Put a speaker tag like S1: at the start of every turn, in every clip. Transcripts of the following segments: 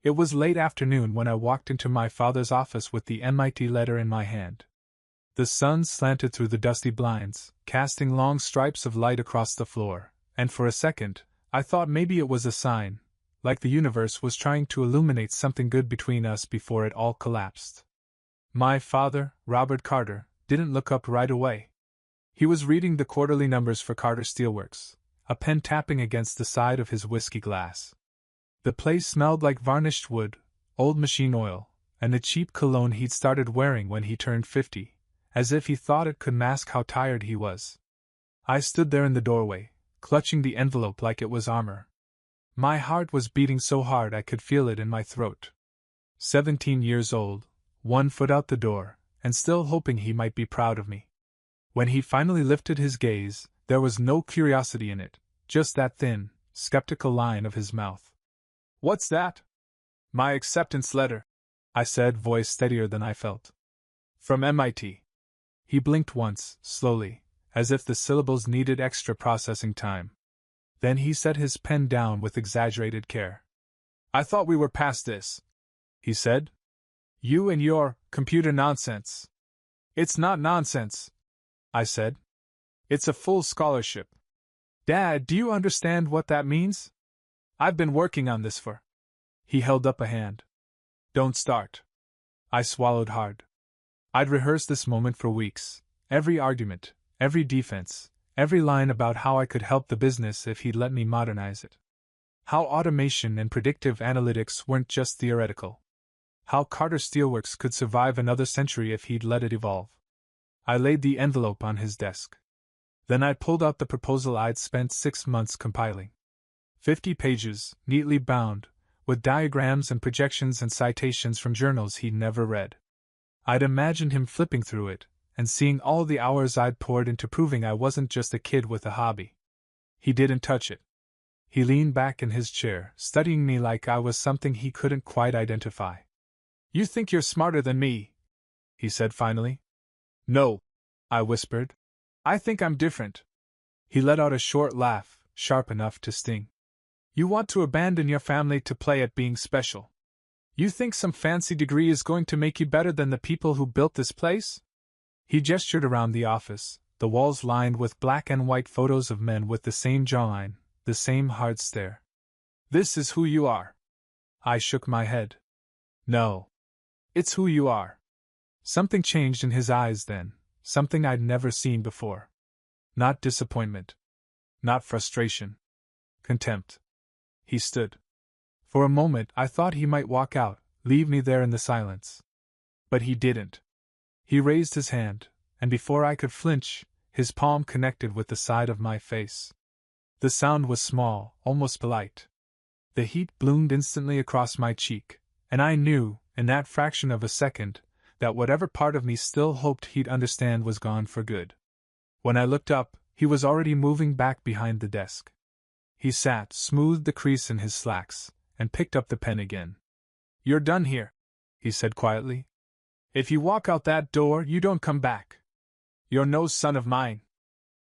S1: It was late afternoon when I walked into my father's office with the MIT letter in my hand. The sun slanted through the dusty blinds, casting long stripes of light across the floor, and for a second, I thought maybe it was a sign, like the universe was trying to illuminate something good between us before it all collapsed. My father, Robert Carter, didn't look up right away. He was reading the quarterly numbers for Carter Steelworks, a pen tapping against the side of his whiskey glass. The place smelled like varnished wood, old machine oil, and the cheap cologne he'd started wearing when he turned 50, as if he thought it could mask how tired he was. I stood there in the doorway, clutching the envelope like it was armor. My heart was beating so hard I could feel it in my throat. 17 years old, 1 foot out the door, and still hoping he might be proud of me. When he finally lifted his gaze, there was no curiosity in it, just that thin, skeptical line of his mouth. "What's that?" "My acceptance letter," I said, voice steadier than I felt. "From MIT. He blinked once, slowly, as if the syllables needed extra processing time. Then he set his pen down with exaggerated care. "I thought we were past this," he said. "You and your computer nonsense." "It's not nonsense," I said. "It's a full scholarship. Dad, do you understand what that means? I've been working on this for—" He held up a hand. "Don't start." I swallowed hard. I'd rehearsed this moment for weeks, every argument, every defense, every line about how I could help the business if he'd let me modernize it. How automation and predictive analytics weren't just theoretical. How Carter Steelworks could survive another century if he'd let it evolve. I laid the envelope on his desk. Then I pulled out the proposal I'd spent 6 months compiling. 50 pages, neatly bound, with diagrams and projections and citations from journals he'd never read. I'd imagined him flipping through it, and seeing all the hours I'd poured into proving I wasn't just a kid with a hobby. He didn't touch it. He leaned back in his chair, studying me like I was something he couldn't quite identify. "You think you're smarter than me," he said finally. "No," I whispered. "I think I'm different." He let out a short laugh, sharp enough to sting. "You want to abandon your family to play at being special. You think some fancy degree is going to make you better than the people who built this place?" He gestured around the office, the walls lined with black and white photos of men with the same jawline, the same hard stare. "This is who you are." I shook my head. "No. It's who you are." Something changed in his eyes then, something I'd never seen before. Not disappointment. Not frustration. Contempt. He stood. For a moment I thought he might walk out, leave me there in the silence. But he didn't. He raised his hand, and before I could flinch, his palm connected with the side of my face. The sound was small, almost polite. The heat bloomed instantly across my cheek, and I knew, in that fraction of a second, that whatever part of me still hoped he'd understand was gone for good. When I looked up, he was already moving back behind the desk. He sat, smoothed the crease in his slacks, and picked up the pen again. "You're done here," he said quietly. "If you walk out that door, you don't come back. You're no son of mine."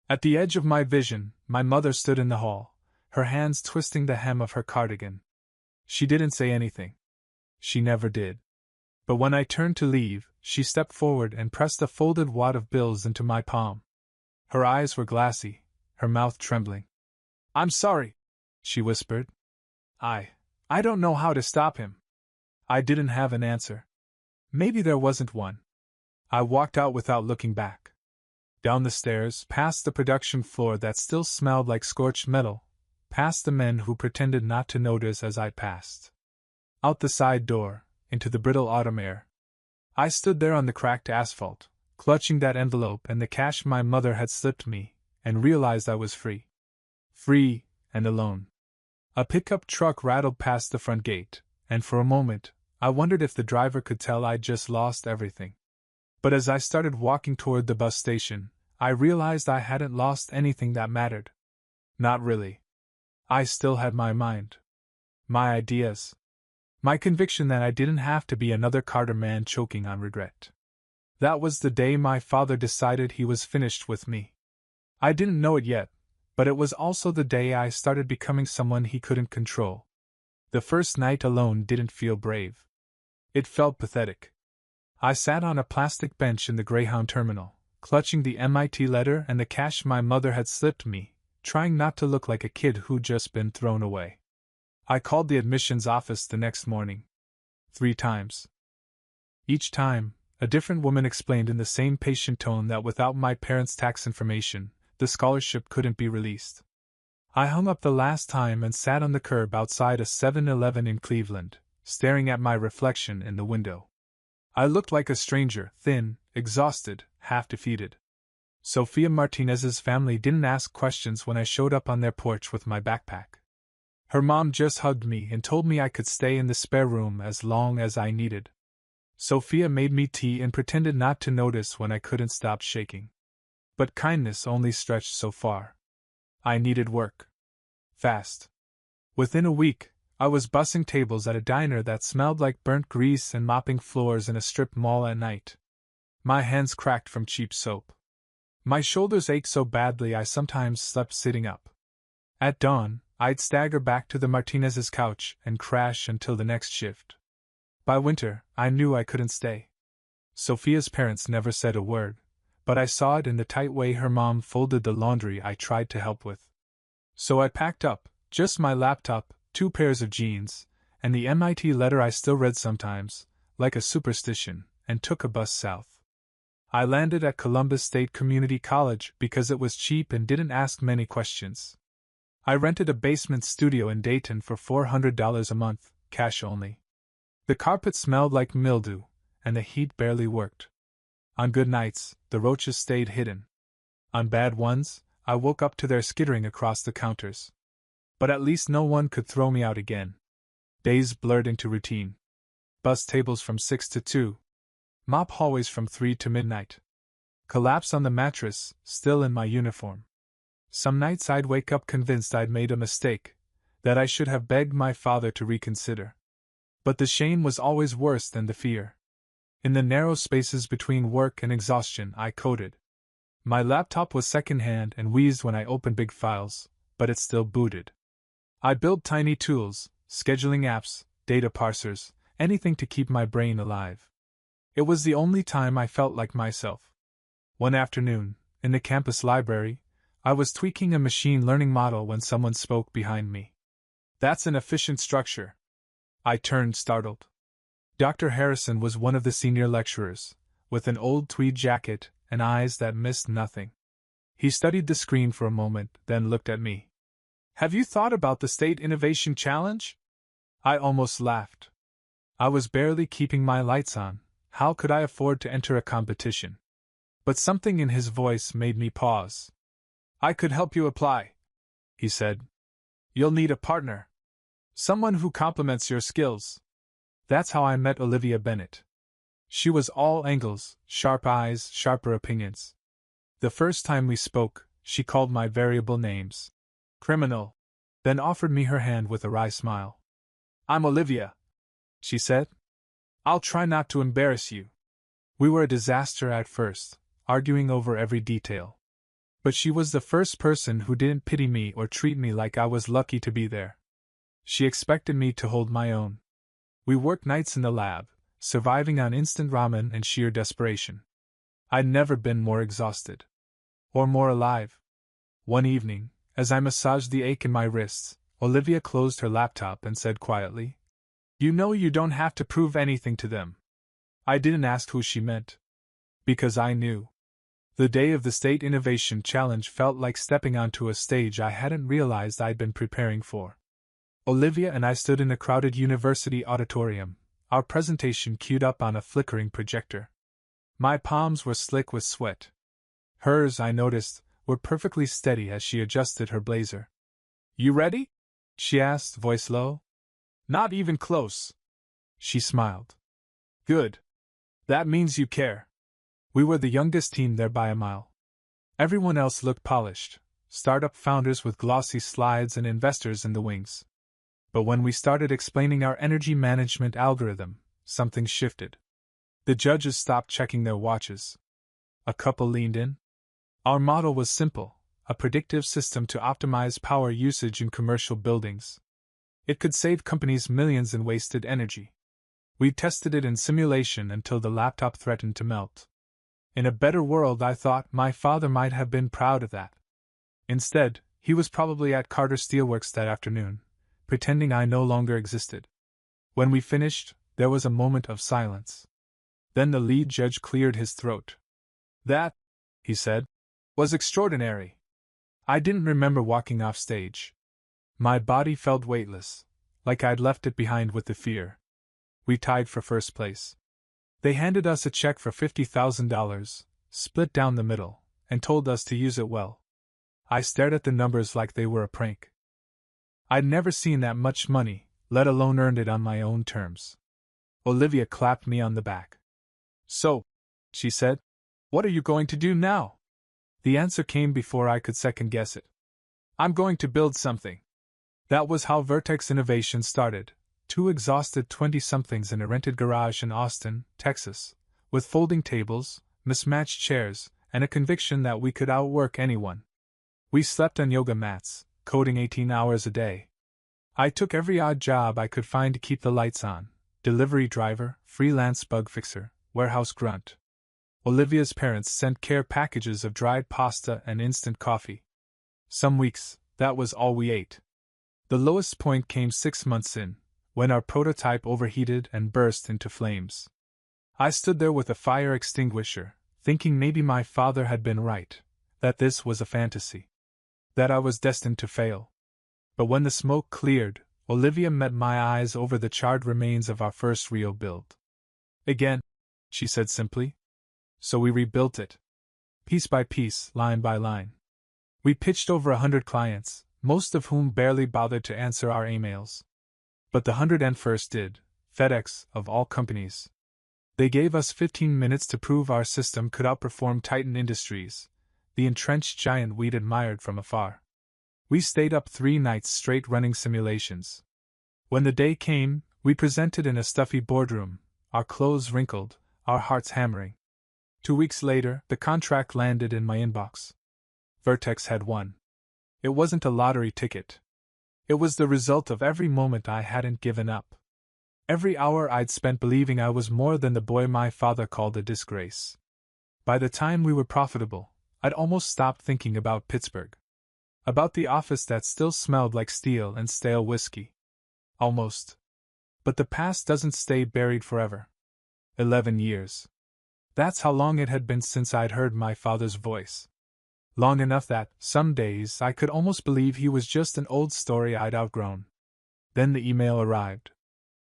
S1: At the edge of my vision, my mother stood in the hall, her hands twisting the hem of her cardigan. She didn't say anything. She never did. But when I turned to leave, she stepped forward and pressed a folded wad of bills into my palm. Her eyes were glassy, her mouth trembling. "I'm sorry," she whispered. I don't know how to stop him." I didn't have an answer. Maybe there wasn't one. I walked out without looking back. Down the stairs, past the production floor that still smelled like scorched metal, past the men who pretended not to notice as I passed. Out the side door, into the brittle autumn air. I stood there on the cracked asphalt, clutching that envelope and the cash my mother had slipped me, and realized I was free. Free, and alone. A pickup truck rattled past the front gate, and for a moment, I wondered if the driver could tell I'd just lost everything. But as I started walking toward the bus station, I realized I hadn't lost anything that mattered. Not really. I still had my mind. My ideas. My conviction that I didn't have to be another Carter man choking on regret. That was the day my father decided he was finished with me. I didn't know it yet, but it was also the day I started becoming someone he couldn't control. The first night alone didn't feel brave. It felt pathetic. I sat on a plastic bench in the Greyhound terminal, clutching the MIT letter and the cash my mother had slipped me, trying not to look like a kid who'd just been thrown away. I called the admissions office the next morning. 3 times. Each time, a different woman explained in the same patient tone that without my parents' tax information, the scholarship couldn't be released. I hung up the last time and sat on the curb outside a 7-Eleven in Cleveland, staring at my reflection in the window. I looked like a stranger, thin, exhausted, half-defeated. Sophia Martinez's family didn't ask questions when I showed up on their porch with my backpack. Her mom just hugged me and told me I could stay in the spare room as long as I needed. Sophia made me tea and pretended not to notice when I couldn't stop shaking. But kindness only stretched so far. I needed work. Fast. Within a week, I was bussing tables at a diner that smelled like burnt grease and mopping floors in a strip mall at night. My hands cracked from cheap soap. My shoulders ached so badly I sometimes slept sitting up. At dawn, I'd stagger back to the Martinez's couch and crash until the next shift. By winter, I knew I couldn't stay. Sophia's parents never said a word, but I saw it in the tight way her mom folded the laundry I tried to help with. So I packed up, just my laptop, 2 pairs of jeans, and the MIT letter I still read sometimes, like a superstition, and took a bus south. I landed at Columbus State Community College because it was cheap and didn't ask many questions. I rented a basement studio in Dayton for $400 a month, cash only. The carpet smelled like mildew, and the heat barely worked. On good nights, the roaches stayed hidden. On bad ones, I woke up to their skittering across the counters. But at least no one could throw me out again. Days blurred into routine. Bus tables from 6 to 2. Mop hallways from 3 to midnight. Collapse on the mattress, still in my uniform. Some nights I'd wake up convinced I'd made a mistake, that I should have begged my father to reconsider. But the shame was always worse than the fear. In the narrow spaces between work and exhaustion, I coded. My laptop was secondhand and wheezed when I opened big files, but it still booted. I built tiny tools, scheduling apps, data parsers, anything to keep my brain alive. It was the only time I felt like myself. One afternoon, in the campus library, I was tweaking a machine learning model when someone spoke behind me. "That's an efficient structure." I turned startled. Dr. Harrison was one of the senior lecturers, with an old tweed jacket and eyes that missed nothing. He studied the screen for a moment, then looked at me. "Have you thought about the State Innovation Challenge?" I almost laughed. I was barely keeping my lights on. How could I afford to enter a competition? But something in his voice made me pause. "I could help you apply," he said. "You'll need a partner. Someone who complements your skills." That's how I met Olivia Bennett. She was all angles, sharp eyes, sharper opinions. The first time we spoke, she called my variable names. "Criminal," then offered me her hand with a wry smile. "I'm Olivia," she said. "I'll try not to embarrass you." We were a disaster at first, arguing over every detail. But she was the first person who didn't pity me or treat me like I was lucky to be there. She expected me to hold my own. We worked nights in the lab, surviving on instant ramen and sheer desperation. I'd never been more exhausted. Or more alive. One evening, as I massaged the ache in my wrists, Olivia closed her laptop and said quietly, "You know you don't have to prove anything to them." I didn't ask who she meant. Because I knew. The day of the State Innovation Challenge felt like stepping onto a stage I hadn't realized I'd been preparing for. Olivia and I stood in a crowded university auditorium, our presentation queued up on a flickering projector. My palms were slick with sweat. Hers, I noticed, were perfectly steady as she adjusted her blazer. "You ready?" she asked, voice low. "Not even close." She smiled. "Good. That means you care." We were the youngest team there by a mile. Everyone else looked polished, startup founders with glossy slides and investors in the wings. But when we started explaining our energy management algorithm, something shifted. The judges stopped checking their watches. A couple leaned in. Our model was simple, a predictive system to optimize power usage in commercial buildings. It could save companies millions in wasted energy. We tested it in simulation until the laptop threatened to melt. In a better world, I thought, my father might have been proud of that. Instead, he was probably at Carter Steelworks that afternoon, pretending I no longer existed. When we finished, there was a moment of silence. Then the lead judge cleared his throat. "That," he said, "was extraordinary." I didn't remember walking off stage. My body felt weightless, like I'd left it behind with the fear. We tied for first place. They handed us a check for $50,000, split down the middle, and told us to use it well. I stared at the numbers like they were a prank. I'd never seen that much money, let alone earned it on my own terms. Olivia clapped me on the back. "So," she said, "what are you going to do now?" The answer came before I could second guess it. "I'm going to build something." That was how Vertex Innovation started. Two exhausted 20-somethings in a rented garage in Austin, Texas, with folding tables, mismatched chairs, and a conviction that we could outwork anyone. We slept on yoga mats, coding 18 hours a day. I took every odd job I could find to keep the lights on: delivery driver, freelance bug fixer, warehouse grunt. Olivia's parents sent care packages of dried pasta and instant coffee. Some weeks, that was all we ate. The lowest point came 6 months in, when our prototype overheated and burst into flames. I stood there with a fire extinguisher, thinking maybe my father had been right, that this was a fantasy, that I was destined to fail. But when the smoke cleared, Olivia met my eyes over the charred remains of our first real build. "Again," she said simply. So we rebuilt it. Piece by piece, line by line. We pitched over 100 clients, most of whom barely bothered to answer our emails. But the 101st did, FedEx, of all companies. They gave us 15 minutes to prove our system could outperform Titan Industries, the entrenched giant we'd admired from afar. We stayed up 3 nights straight running simulations. When the day came, we presented in a stuffy boardroom, our clothes wrinkled, our hearts hammering. 2 weeks later, the contract landed in my inbox. Vertex had won. It wasn't a lottery ticket. It was the result of every moment I hadn't given up. Every hour I'd spent believing I was more than the boy my father called a disgrace. By the time we were profitable, I'd almost stopped thinking about Pittsburgh. About the office that still smelled like steel and stale whiskey. Almost. But the past doesn't stay buried forever. 11 years. That's how long it had been since I'd heard my father's voice. Long enough that, some days, I could almost believe he was just an old story I'd outgrown. Then the email arrived.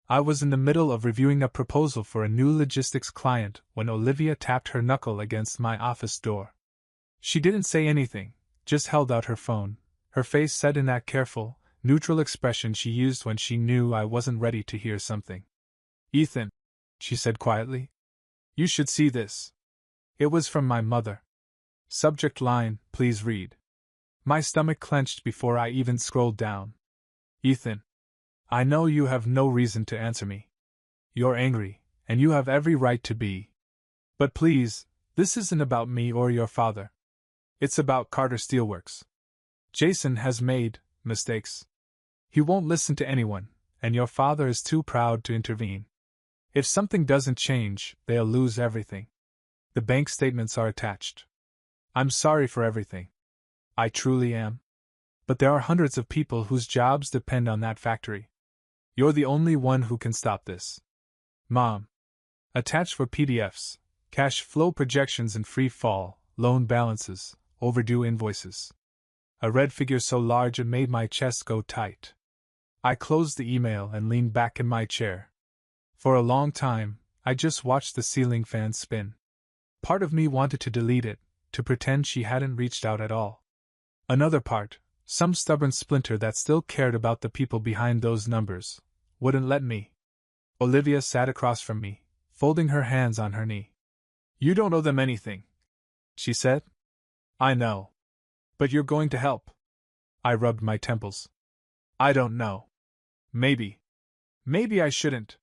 S1: I was in the middle of reviewing a proposal for a new logistics client when Olivia tapped her knuckle against my office door. She didn't say anything, just held out her phone, her face set in that careful, neutral expression she used when she knew I wasn't ready to hear something. "Ethan," she said quietly, "you should see this." It was from my mother. Subject line, "Please read." My stomach clenched before I even scrolled down. "Ethan, I know you have no reason to answer me. You're angry, and you have every right to be. But please, this isn't about me or your father. It's about Carter Steelworks. Jason has made mistakes. He won't listen to anyone, and your father is too proud to intervene. If something doesn't change, they'll lose everything. The bank statements are attached. I'm sorry for everything. I truly am. But there are hundreds of people whose jobs depend on that factory. You're the only one who can stop this. Mom. Attached were PDFs, cash flow projections in free fall, loan balances, overdue invoices. A red figure so large it made my chest go tight. I closed the email and leaned back in my chair. For a long time, I just watched the ceiling fan spin. Part of me wanted to delete it, to pretend she hadn't reached out at all. Another part, some stubborn splinter that still cared about the people behind those numbers, wouldn't let me. Olivia sat across from me, folding her hands on her knee. "You don't owe them anything," she said. "I know. But you're going to help." I rubbed my temples. "I don't know. Maybe. Maybe I shouldn't."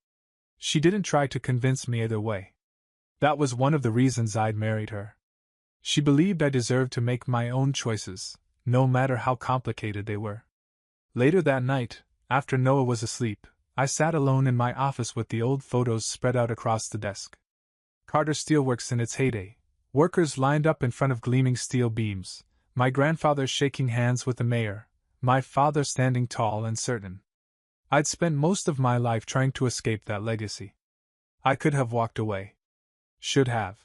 S1: She didn't try to convince me either way. That was one of the reasons I'd married her. She believed I deserved to make my own choices, no matter how complicated they were. Later that night, after Noah was asleep, I sat alone in my office with the old photos spread out across the desk. Carter Steelworks in its heyday, workers lined up in front of gleaming steel beams, my grandfather shaking hands with the mayor, my father standing tall and certain. I'd spent most of my life trying to escape that legacy. I could have walked away. Should have.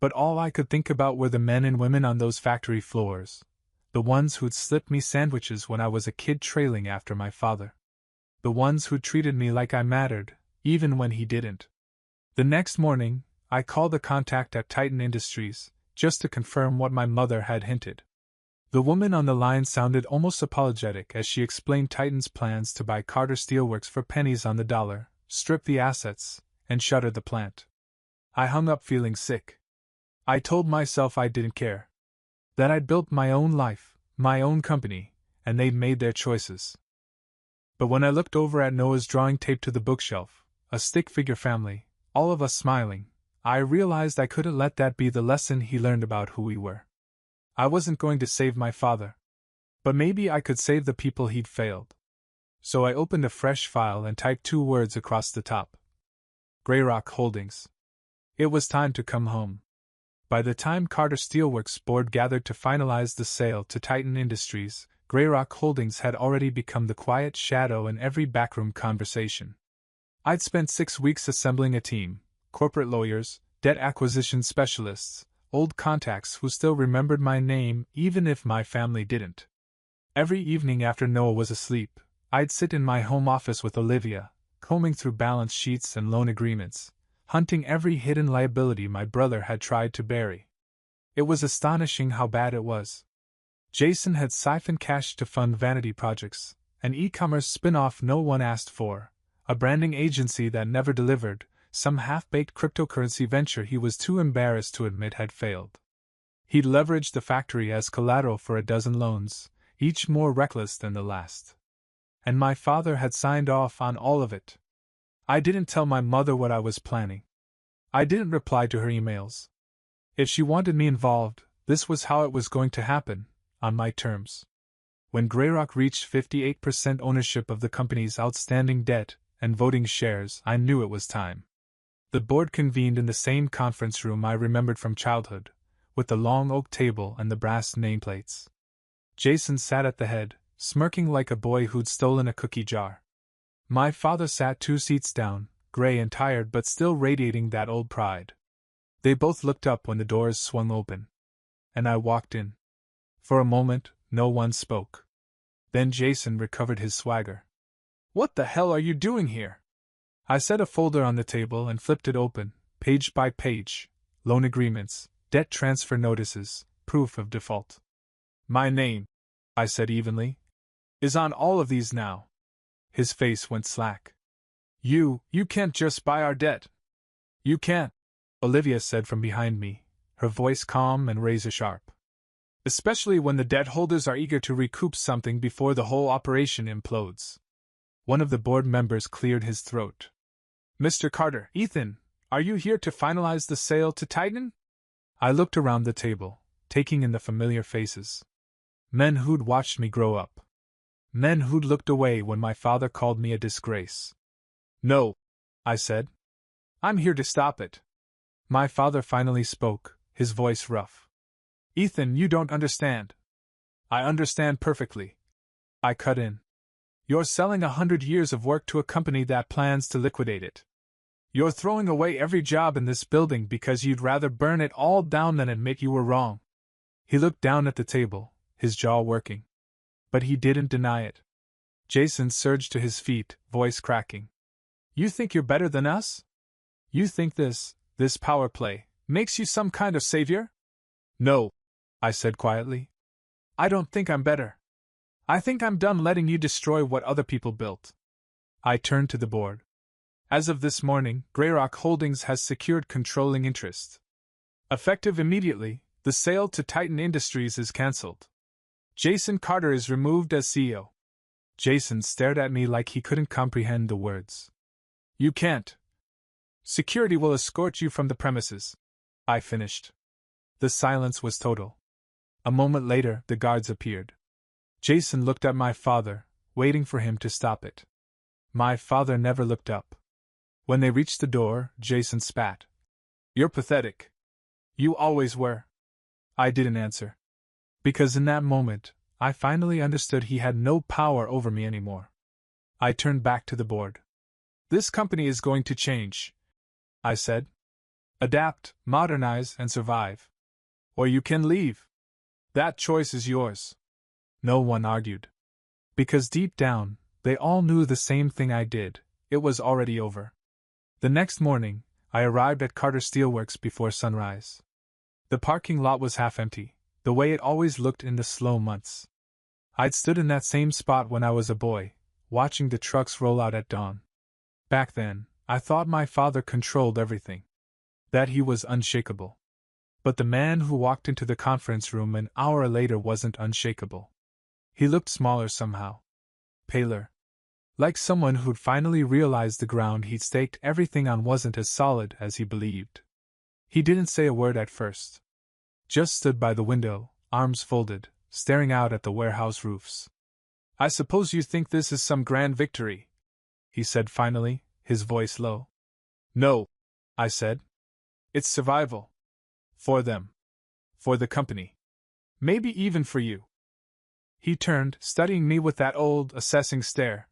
S1: But all I could think about were the men and women on those factory floors, the ones who'd slipped me sandwiches when I was a kid trailing after my father. The ones who treated me like I mattered, even when he didn't. The next morning, I called the contact at Titan Industries, just to confirm what my mother had hinted. The woman on the line sounded almost apologetic as she explained Titan's plans to buy Carter Steelworks for pennies on the dollar, strip the assets, and shutter the plant. I hung up feeling sick. I told myself I didn't care. That I'd built my own life, my own company, and they'd made their choices. But when I looked over at Noah's drawing taped to the bookshelf, a stick-figure family, all of us smiling, I realized I couldn't let that be the lesson he learned about who we were. I wasn't going to save my father. But maybe I could save the people he'd failed. So I opened a fresh file and typed 2 words across the top. Greyrock Holdings. It was time to come home. By the time Carter Steelworks board gathered to finalize the sale to Titan Industries, Greyrock Holdings had already become the quiet shadow in every backroom conversation. I'd spent 6 weeks assembling a team, corporate lawyers, debt acquisition specialists, old contacts who still remembered my name even if my family didn't. Every evening after Noah was asleep, I'd sit in my home office with Olivia, combing through balance sheets and loan agreements, hunting every hidden liability my brother had tried to bury. It was astonishing how bad it was. Jason had siphoned cash to fund vanity projects, an e-commerce spin-off no one asked for, a branding agency that never delivered, some half-baked cryptocurrency venture he was too embarrassed to admit had failed. He'd leveraged the factory as collateral for a dozen loans, each more reckless than the last. And my father had signed off on all of it. I didn't tell my mother what I was planning. I didn't reply to her emails. If she wanted me involved, this was how it was going to happen, on my terms. When Greyrock reached 58% ownership of the company's outstanding debt and voting shares, I knew it was time. The board convened in the same conference room I remembered from childhood, with the long oak table and the brass nameplates. Jason sat at the head, smirking like a boy who'd stolen a cookie jar. My father sat 2 seats down, gray and tired but still radiating that old pride. They both looked up when the doors swung open. And I walked in. For a moment, no one spoke. Then Jason recovered his swagger. "What the hell are you doing here?" I set a folder on the table and flipped it open, page by page. Loan agreements, debt transfer notices, proof of default. "My name," I said evenly, "is on all of these now." His face went slack. You can't just buy our debt." "You can't," Olivia said from behind me, her voice calm and razor-sharp. "Especially when the debt holders are eager to recoup something before the whole operation implodes." One of the board members cleared his throat. "Mr. Carter, Ethan, are you here to finalize the sale to Titan?" I looked around the table, taking in the familiar faces. Men who'd watched me grow up. Men who'd looked away when my father called me a disgrace. "No," I said. "I'm here to stop it." My father finally spoke, his voice rough. "Ethan, you don't understand." "I understand perfectly," I cut in. "You're selling 100 years of work to a company that plans to liquidate it. You're throwing away every job in this building because you'd rather burn it all down than admit you were wrong." He looked down at the table, his jaw working. But he didn't deny it. Jason surged to his feet, voice cracking. "You think you're better than us? You think this power play, makes you some kind of savior?" "No," I said quietly. "I don't think I'm better. I think I'm done letting you destroy what other people built." I turned to the board. "As of this morning, Greyrock Holdings has secured controlling interest. Effective immediately, the sale to Titan Industries is cancelled. Jason Carter is removed as CEO." Jason stared at me like he couldn't comprehend the words. "You can't. Security will escort you from the premises," I finished. The silence was total. A moment later, the guards appeared. Jason looked at my father, waiting for him to stop it. My father never looked up. When they reached the door, Jason spat. "You're pathetic. You always were." I didn't answer. Because in that moment, I finally understood he had no power over me anymore. I turned back to the board. "This company is going to change," I said. "Adapt, modernize, and survive. Or you can leave. That choice is yours." No one argued. Because deep down, they all knew the same thing I did: it was already over. The next morning, I arrived at Carter Steelworks before sunrise. The parking lot was half empty, the way it always looked in the slow months. I'd stood in that same spot when I was a boy, watching the trucks roll out at dawn. Back then, I thought my father controlled everything. That he was unshakable. But the man who walked into the conference room an hour later wasn't unshakable. He looked smaller somehow. Paler. Like someone who'd finally realized the ground he'd staked everything on wasn't as solid as he believed. He didn't say a word at first. Just stood by the window, arms folded, staring out at the warehouse roofs. "I suppose you think this is some grand victory," he said finally, his voice low. "No," I said. "It's survival. For them. For the company. Maybe even for you." He turned, studying me with that old, assessing stare.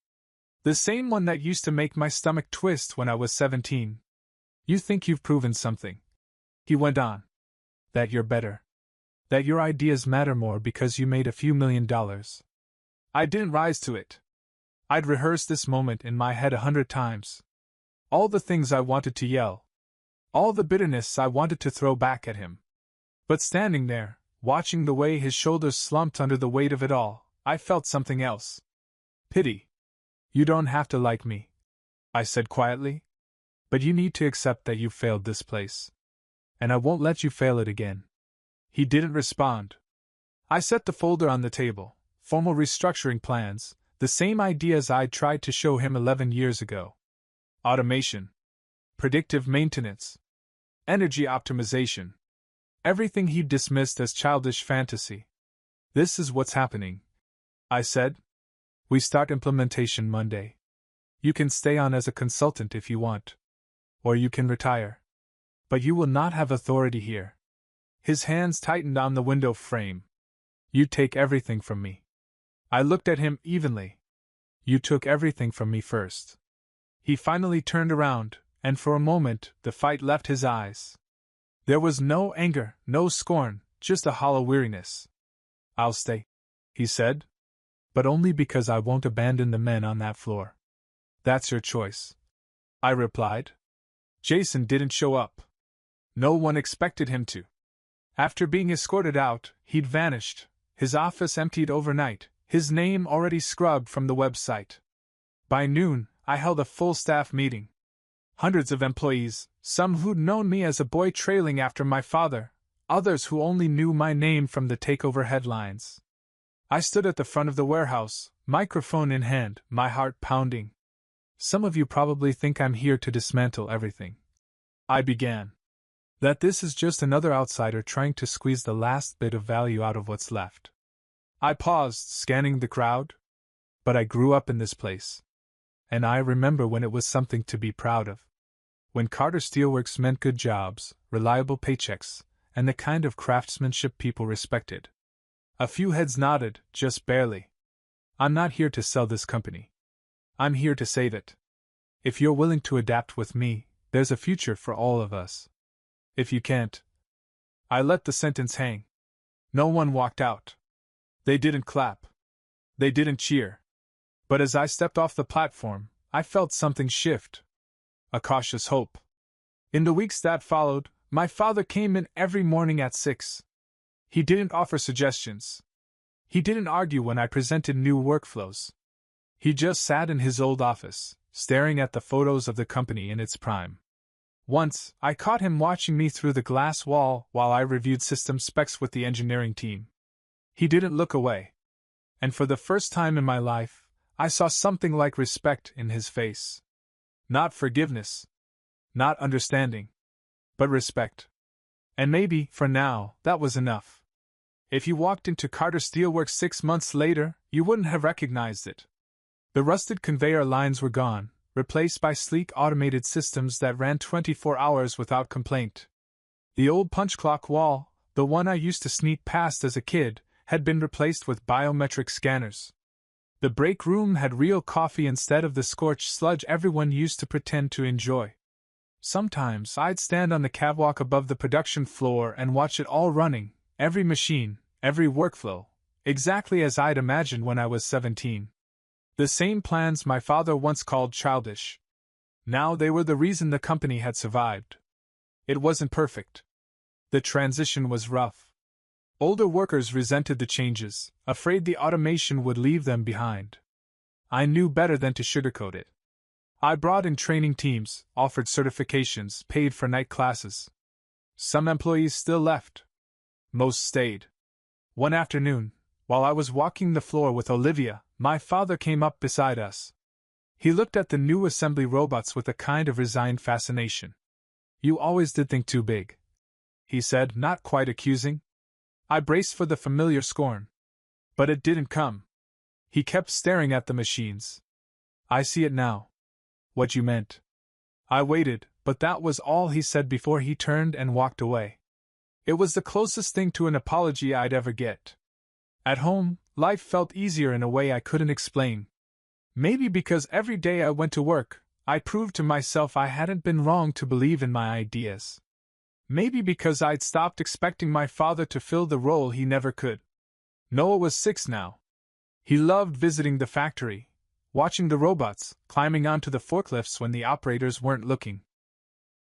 S1: "The same one that used to make my stomach twist when I was 17. You think you've proven something," he went on. "That you're better. That your ideas matter more because you made a few $1,000,000. I didn't rise to it. I'd rehearsed this moment in my head 100 times. All the things I wanted to yell. All the bitterness I wanted to throw back at him. But standing there, watching the way his shoulders slumped under the weight of it all, I felt something else. Pity. You don't have to like me," I said quietly. "But you need to accept that you failed this place. And I won't let you fail it again." He didn't respond. I set the folder on the table, formal restructuring plans, the same ideas I'd tried to show him 11 years ago. Automation. Predictive maintenance. Energy optimization. Everything he'd dismissed as childish fantasy. "This is what's happening," I said. "We start implementation Monday. You can stay on as a consultant if you want. Or you can retire. But you will not have authority here." His hands tightened on the window frame. "You take everything from me." I looked at him evenly. "You took everything from me first." He finally turned around, and for a moment the fight left his eyes. There was no anger, no scorn, just a hollow weariness. "I'll stay," he said. "But only because I won't abandon the men on that floor." "That's your choice," I replied. Jason didn't show up. No one expected him to. After being escorted out, he'd vanished, his office emptied overnight, his name already scrubbed from the website. By noon, I held a full staff meeting. Hundreds of employees, some who'd known me as a boy trailing after my father, others who only knew my name from the takeover headlines. I stood at the front of the warehouse, microphone in hand, my heart pounding. "Some of you probably think I'm here to dismantle everything," I began. "That this is just another outsider trying to squeeze the last bit of value out of what's left." I paused, scanning the crowd. But I grew up in this place. And I remember when it was something to be proud of. When Carter Steelworks meant good jobs, reliable paychecks, and the kind of craftsmanship people respected. A few heads nodded, just barely. "I'm not here to sell this company. I'm here to save it. If you're willing to adapt with me, there's a future for all of us. If you can't..." I let the sentence hang. No one walked out. They didn't clap. They didn't cheer. But as I stepped off the platform, I felt something shift. A cautious hope. In the weeks that followed, my father came in every morning at 6. He didn't offer suggestions. He didn't argue when I presented new workflows. He just sat in his old office, staring at the photos of the company in its prime. Once, I caught him watching me through the glass wall while I reviewed system specs with the engineering team. He didn't look away. And for the first time in my life, I saw something like respect in his face. Not forgiveness. Not understanding. But respect. And maybe, for now, that was enough. If you walked into Carter Steelworks 6 months later, you wouldn't have recognized it. The rusted conveyor lines were gone, replaced by sleek automated systems that ran 24 hours without complaint. The old punch clock wall, the one I used to sneak past as a kid, had been replaced with biometric scanners. The break room had real coffee instead of the scorched sludge everyone used to pretend to enjoy. Sometimes I'd stand on the catwalk above the production floor and watch it all running, every machine, every workflow, exactly as I'd imagined when I was 17. The same plans my father once called childish. Now they were the reason the company had survived. It wasn't perfect. The transition was rough. Older workers resented the changes, afraid the automation would leave them behind. I knew better than to sugarcoat it. I brought in training teams, offered certifications, paid for night classes. Some employees still left. Most stayed. One afternoon, while I was walking the floor with Olivia, my father came up beside us. He looked at the new assembly robots with a kind of resigned fascination. "You always did think too big," he said, not quite accusing. I braced for the familiar scorn. But it didn't come. He kept staring at the machines. "I see it now. What you meant." I waited, but that was all he said before he turned and walked away. It was the closest thing to an apology I'd ever get. At home, life felt easier in a way I couldn't explain. Maybe because every day I went to work, I proved to myself I hadn't been wrong to believe in my ideas. Maybe because I'd stopped expecting my father to fill the role he never could. Noah was 6 now. He loved visiting the factory, watching the robots, climbing onto the forklifts when the operators weren't looking.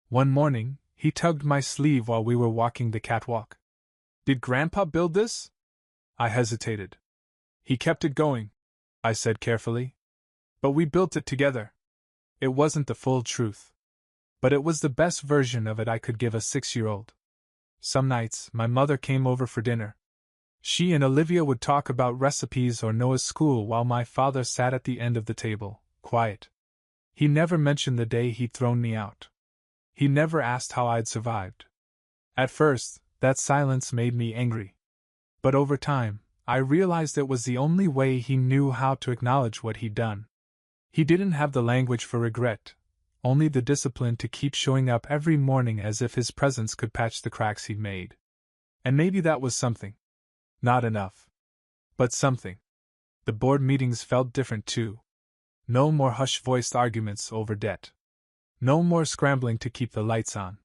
S1: One morning, he tugged my sleeve while we were walking the catwalk. "Did Grandpa build this?" I hesitated. "He kept it going," I said carefully. "But we built it together." It wasn't the full truth. But it was the best version of it I could give a 6-year-old. Some nights, my mother came over for dinner. She and Olivia would talk about recipes or Noah's school while my father sat at the end of the table, quiet. He never mentioned the day he'd thrown me out. He never asked how I'd survived. At first, that silence made me angry. But over time, I realized it was the only way he knew how to acknowledge what he'd done. He didn't have the language for regret, only the discipline to keep showing up every morning as if his presence could patch the cracks he'd made. And maybe that was something. Not enough. But something. The board meetings felt different too. No more hush-voiced arguments over debt. No more scrambling to keep the lights on.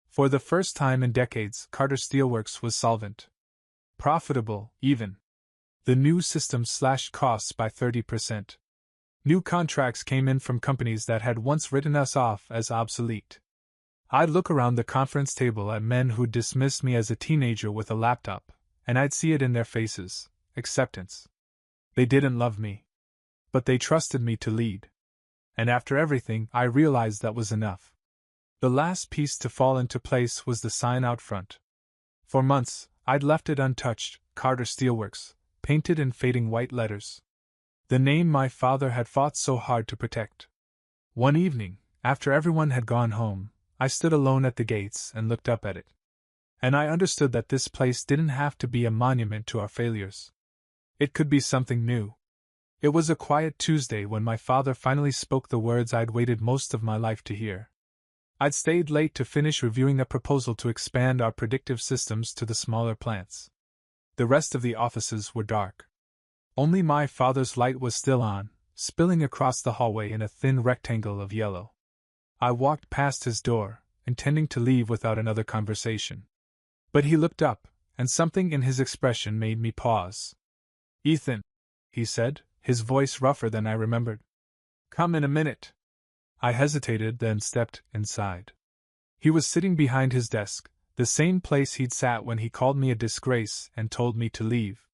S1: For the first time in decades, Carter Steelworks was solvent. Profitable, even. The new system slashed costs by 30%. New contracts came in from companies that had once written us off as obsolete. I'd look around the conference table at men who'd dismissed me as a teenager with a laptop, and I'd see it in their faces: acceptance. They didn't love me. But they trusted me to lead. And after everything, I realized that was enough. The last piece to fall into place was the sign out front. For months, I'd left it untouched: Carter Steelworks, painted in fading white letters. The name my father had fought so hard to protect. One evening, after everyone had gone home, I stood alone at the gates and looked up at it. And I understood that this place didn't have to be a monument to our failures. It could be something new. It was a quiet Tuesday when my father finally spoke the words I'd waited most of my life to hear. I'd stayed late to finish reviewing a proposal to expand our predictive systems to the smaller plants. The rest of the offices were dark. Only my father's light was still on, spilling across the hallway in a thin rectangle of yellow. I walked past his door, intending to leave without another conversation. But he looked up, and something in his expression made me pause. "Ethan," he said, his voice rougher than I remembered. "Come in a minute." I hesitated, then stepped inside. He was sitting behind his desk, the same place he'd sat when he called me a disgrace and told me to leave.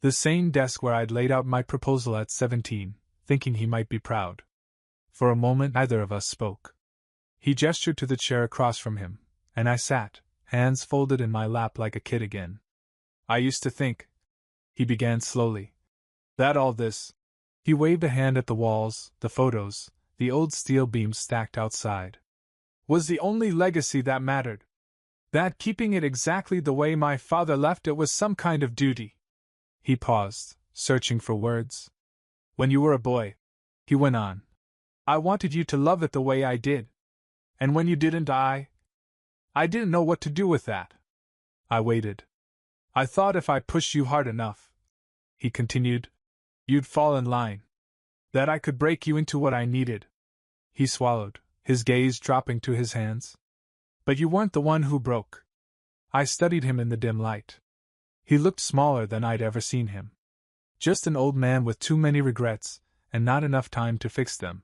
S1: The same desk where I'd laid out my proposal at 17, thinking he might be proud. For a moment neither of us spoke. He gestured to the chair across from him, and I sat, hands folded in my lap like a kid again. "I used to think," he began slowly, "that all this—" He waved a hand at the walls, the photos, the old steel beams stacked outside. "Was the only legacy that mattered. That keeping it exactly the way my father left it was some kind of duty." He paused, searching for words. When you were a boy, he went on, I wanted you to love it the way I did. And when you didn't, I didn't know what to do with that. I waited. I thought if I pushed you hard enough, he continued, you'd fall in line. That I could break you into what I needed. He swallowed, his gaze dropping to his hands. But you weren't the one who broke. I studied him in the dim light. He looked smaller than I'd ever seen him. Just an old man with too many regrets, and not enough time to fix them.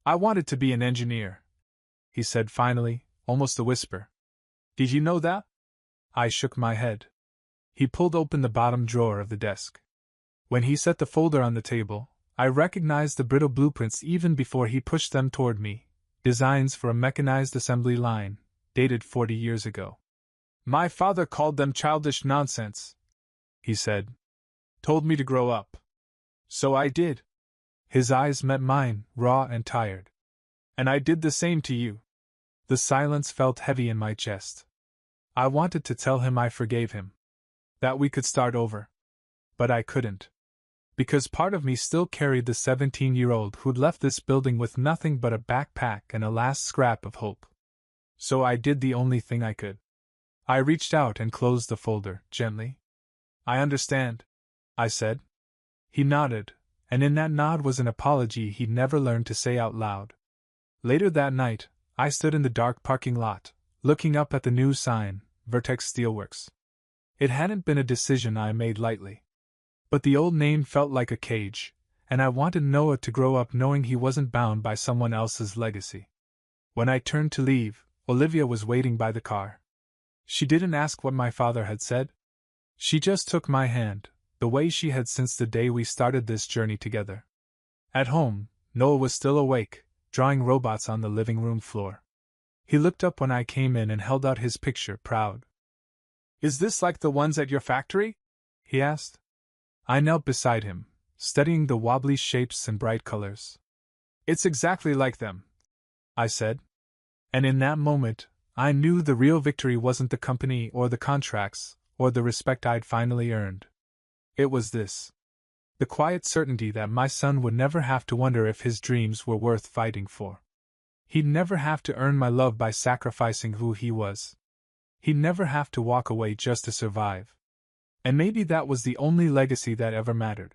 S1: I wanted to be an engineer, he said finally, almost a whisper. Did you know that? I shook my head. He pulled open the bottom drawer of the desk. When he set the folder on the table, I recognized the brittle blueprints even before he pushed them toward me, designs for a mechanized assembly line, dated 40 years ago. My father called them childish nonsense, he said. Told me to grow up. So I did. His eyes met mine, raw and tired. And I did the same to you. The silence felt heavy in my chest. I wanted to tell him I forgave him. That we could start over. But I couldn't. Because part of me still carried the 17-year-old who'd left this building with nothing but a backpack and a last scrap of hope. So I did the only thing I could. I reached out and closed the folder, gently. I understand, I said. He nodded, and in that nod was an apology he'd never learned to say out loud. Later that night, I stood in the dark parking lot, looking up at the new sign, Vertex Steelworks. It hadn't been a decision I made lightly. But the old name felt like a cage, and I wanted Noah to grow up knowing he wasn't bound by someone else's legacy. When I turned to leave, Olivia was waiting by the car. She didn't ask what my father had said. She just took my hand, the way she had since the day we started this journey together. At home, Noah was still awake, drawing robots on the living room floor. He looked up when I came in and held out his picture, proud. Is this like the ones at your factory? He asked. I knelt beside him, studying the wobbly shapes and bright colors. It's exactly like them, I said. And in that moment, I knew the real victory wasn't the company or the contracts, or the respect I'd finally earned. It was this. The quiet certainty that my son would never have to wonder if his dreams were worth fighting for. He'd never have to earn my love by sacrificing who he was. He'd never have to walk away just to survive. And maybe that was the only legacy that ever mattered.